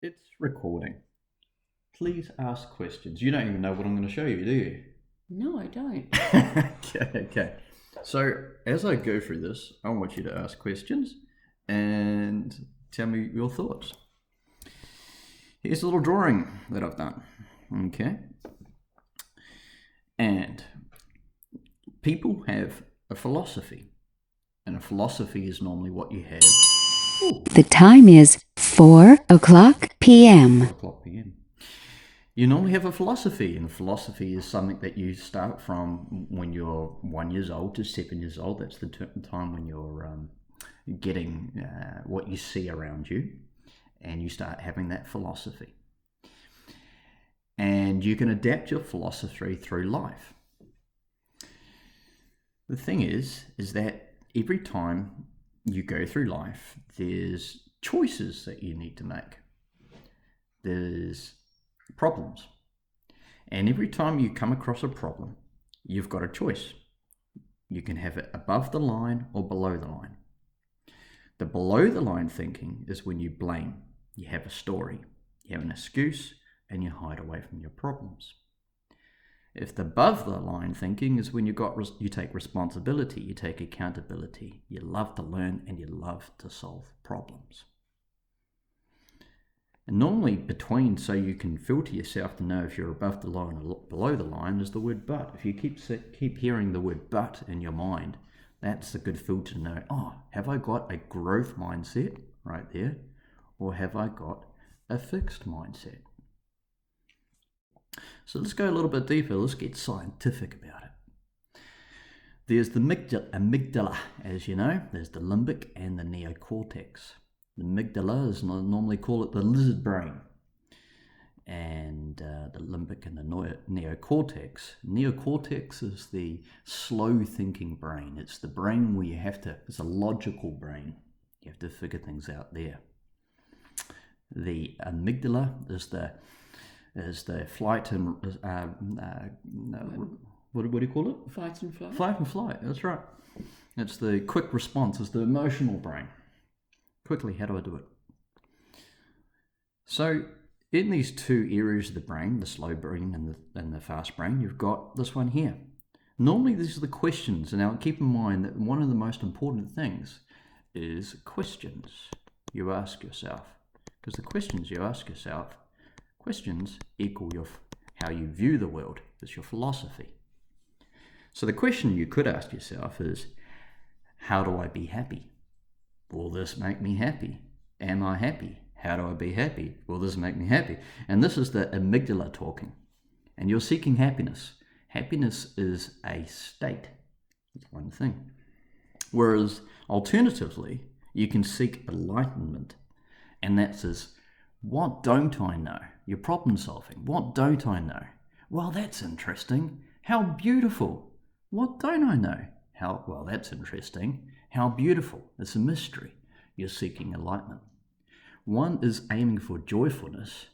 It's recording. Please ask questions. You don't even know what I'm going to show you, do you? No, I don't. Okay. So, as I go through this, I want you to ask questions and tell me your thoughts. Here's a little drawing that I've done. Okay. And people have a philosophy. And a philosophy is normally what you have. The time is 4:00 p.m. 4:00 p.m. You normally have a philosophy, and philosophy is something that you start from when you're 1 year old to 7 years old. That's the time when you're getting what you see around you, and you start having that philosophy. And you can adapt your philosophy through life. The thing is that every time you go through life, there's choices that you need to make. There's problems. And every time you come across a problem, you've got a choice. You can have it above the line or below the line. The below the line thinking is when you blame. You have a story, you have an excuse, and you hide away from your problems. If the above the line thinking is when you take responsibility, you take accountability, you love to learn and you love to solve problems. And normally between, so you can filter yourself to know if you're above the line or below the line, is the word but. If you keep hearing the word but in your mind, that's a good filter to know, have I got a growth mindset right there, or have I got a fixed mindset? So let's go a little bit deeper. Let's get scientific about it. There's the amygdala, as you know. There's the limbic and the neocortex. The amygdala is normally call it the lizard brain. And the limbic and the neocortex. Neocortex is the slow thinking brain. It's the brain where it's a logical brain. You have to figure things out there. The amygdala is the flight and what do you call it? Fight and flight. Fight and flight. That's right. It's the quick response. It's the emotional brain. Quickly, how do I do it? So, in these two areas of the brain, the slow brain and the fast brain, you've got this one here. Normally, these are the questions. And now, keep in mind that one of the most important things is questions you ask yourself, because the questions you ask yourself. Questions equal how you view the world. It's your philosophy. So the question you could ask yourself is, how do I be happy? Will this make me happy? Am I happy? How do I be happy? Will this make me happy? And this is the amygdala talking. And you're seeking happiness. Happiness is a state. It's one thing. Whereas alternatively, you can seek enlightenment. And that says, what don't I know? You're problem solving. What don't I know? Well, that's interesting. How beautiful. What don't I know? Well, that's interesting. How beautiful. It's a mystery. You're seeking enlightenment. One is aiming for joyfulness,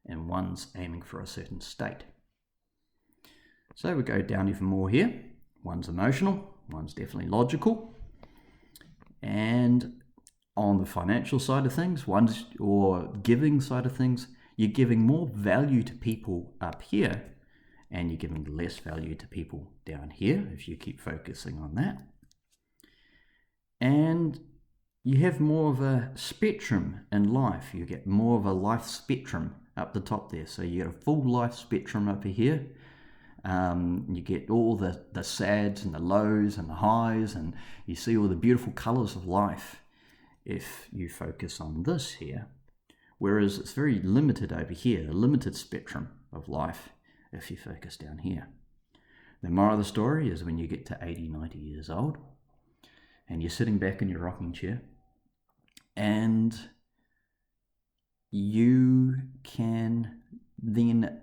and one's aiming for a certain state. So we go down even more here. One's emotional, one's definitely logical. And on the financial side of things, or giving side of things, you're giving more value to people up here, and you're giving less value to people down here if you keep focusing on that. And you have more of a spectrum in life. You get more of a life spectrum up the top there. So you get a full life spectrum up here. You get all the sads and the lows and the highs, and you see all the beautiful colors of life if you focus on this here. Whereas it's very limited over here, a limited spectrum of life if you focus down here. The moral of the story is when you get to 80, 90 years old and you're sitting back in your rocking chair and you can then,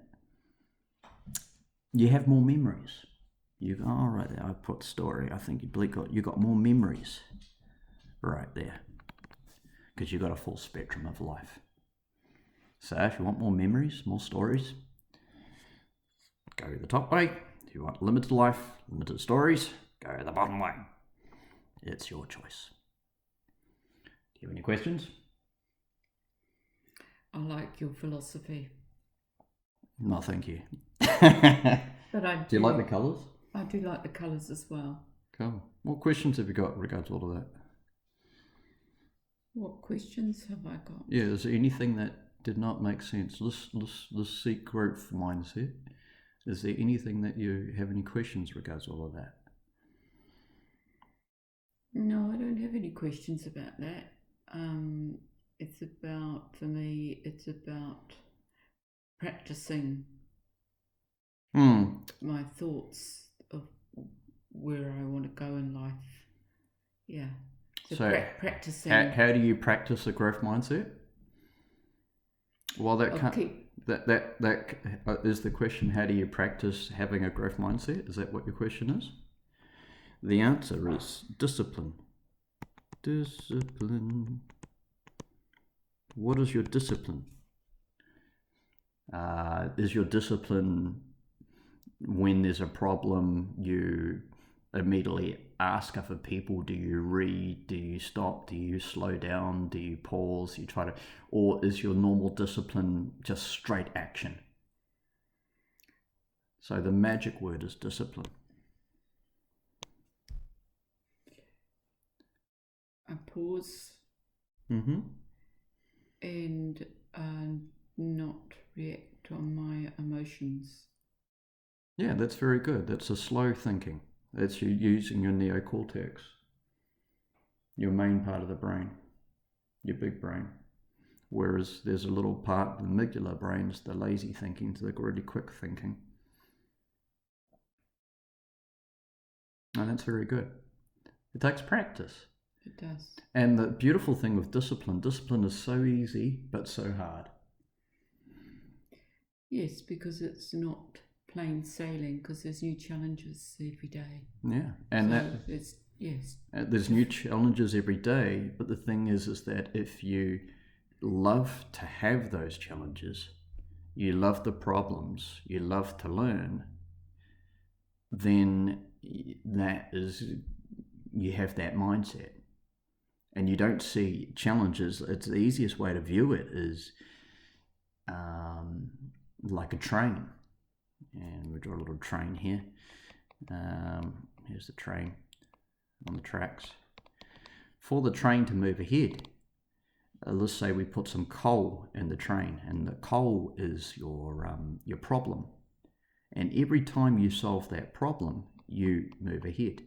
you have more memories. Right there, I put story. I think you got more memories right there because you've got a full spectrum of life. So if you want more memories, more stories, go the top way. If you want limited life, limited stories, go the bottom way. It's your choice. Do you have any questions? I like your philosophy. No, thank you. But I Do you like the colours? I do like the colours as well. Cool. What questions have you got in regards to all of that? What questions have I got? Yeah, is there anything that did not make sense? This seek growth mindset. Is there anything that you have any questions in regards to all of that? No, I don't have any questions about that. It's about, for me, it's about practicing my thoughts of where I want to go in life. Yeah. So practicing. How do you practice a growth mindset? Well, that is the question. How do you practice having a growth mindset? Is that what your question is? The answer is discipline. Discipline. What is your discipline? Is your discipline when there's a problem, you immediately ask other people? Do you read? Do you stop? Do you slow down? Do you pause? You try to, or is your normal discipline just straight action? So the magic word is discipline. I pause Mm-hmm. and not react on my emotions. Yeah, that's very good. That's a slow thinking. That's you using your neocortex, your main part of the brain, your big brain. Whereas there's a little part, the amygdala brain's the lazy thinking, to the really quick thinking. And that's very good. It takes practice. It does. And the beautiful thing with discipline is so easy, but so hard. Yes, because it's not plain sailing, because there's new challenges every day. Yeah, and so it's, yes. There's new challenges every day, but the thing is that if you love to have those challenges, you love the problems, you love to learn, then that is, you have that mindset. And you don't see challenges. It's the easiest way to view it is like a train. And we draw a little train here. Here's the train on the tracks. For the train to move ahead, let's say we put some coal in the train, and the coal is your problem. And every time you solve that problem, you move ahead.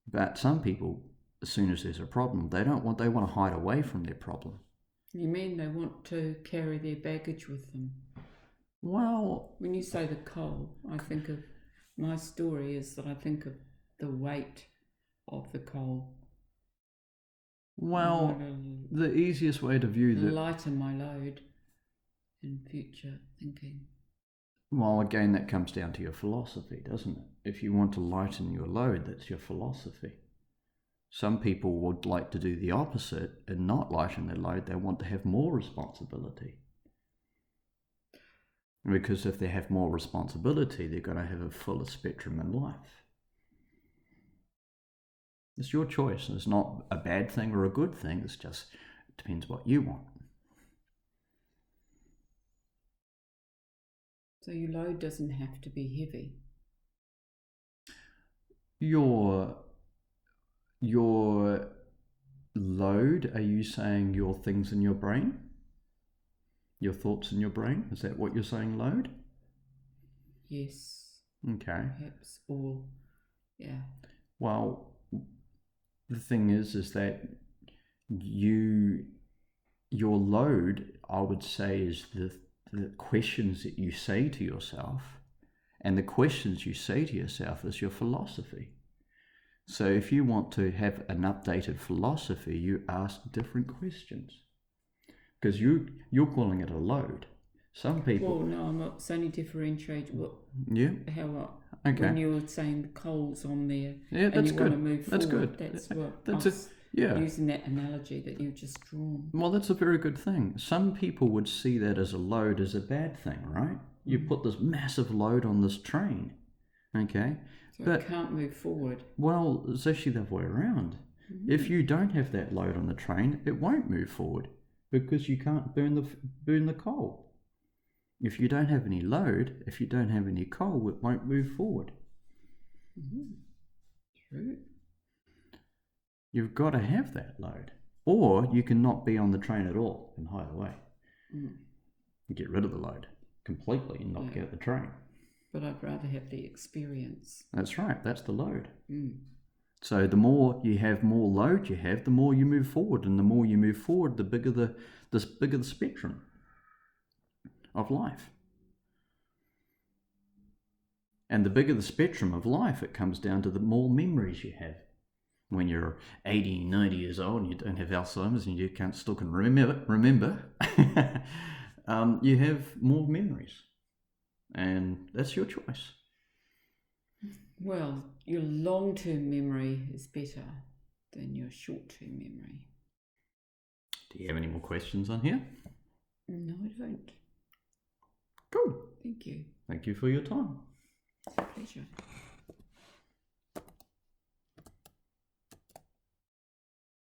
But some people, as soon as there's a problem, they want to hide away from their problem. You mean they want to carry their baggage with them? Well, when you say the coal, I think of, my story is that I think of the weight of the coal. Well, the easiest way to view that, lighten my load in future thinking. Well, again, that comes down to your philosophy, doesn't it? If you want to lighten your load, that's your philosophy. Some people would like to do the opposite and not lighten their load. They want to have more responsibility. Because if they have more responsibility, they're going to have a fuller spectrum in life. It's your choice. It's not a bad thing or a good thing. It's just, it depends what you want. So your load doesn't have to be heavy. Your load, are you saying your things in your brain? Your thoughts in your brain? Is that what you're saying, load? Yes. Okay. Perhaps, or, yeah. Well, the thing is that your load, I would say, is the questions that you say to yourself, and the questions you say to yourself is your philosophy. So if you want to have an updated philosophy, you ask different questions, because you're calling it a load. Some people. Well, no, I'm not. It's only differentiate what. Yeah. How. Okay. When you're saying the coal's on there. Yeah, that's and you good. Want to move that's forward, good. That's what. That's it. Yeah. Using that analogy that you've just drawn. Well, that's a very good thing. Some people would see that as a load as a bad thing, right? You put this massive load on this train, okay? So but it can't move forward. Well, it's actually the other way around. Mm-hmm. If you don't have that load on the train, it won't move forward, because you can't burn the coal. If you don't have any load, if you don't have any coal, it won't move forward. True. You've got to have that load, or you can not be on the train at all and hide away. Get rid of the load completely and not get out the train. But I'd rather have the experience. That's right. That's the load. So the more you have, more load you have, the more you move forward, and the more you move forward, the bigger the spectrum of life. And the bigger the spectrum of life, it comes down to the more memories you have. When you're 80, 90 years old and you don't have Alzheimer's and you still can remember, you have more memories. And that's your choice. Well, your long-term memory is better than your short-term memory. Do you have any more questions on here? No, I don't. Cool. Thank you. Thank you for your time. It's a pleasure.